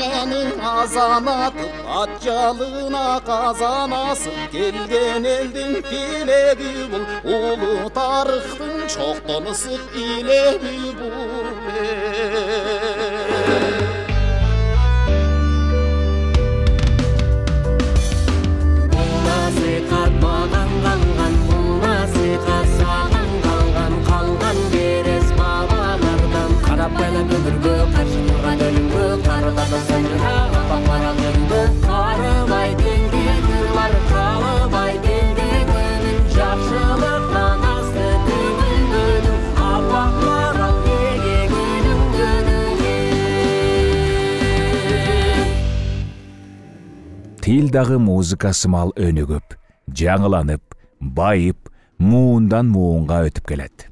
менің азан атып, атжалына қазан асып, келген елдің тілегі бұл, ұлы тарықтың чоқтон ысық илеги бұл. Бәлем өмірге қаршы тұрған өлімге қарылады сәндіра аппақ өлімге қарыбай келгенлер қалыбай келген өмір жақшылықтан асты көңілгенің аппақ марал неге гүлінгеніңе. Тил дагы музыка сымал өнүгүп, жаңыланып, байып, муундан муунга өтүп келет.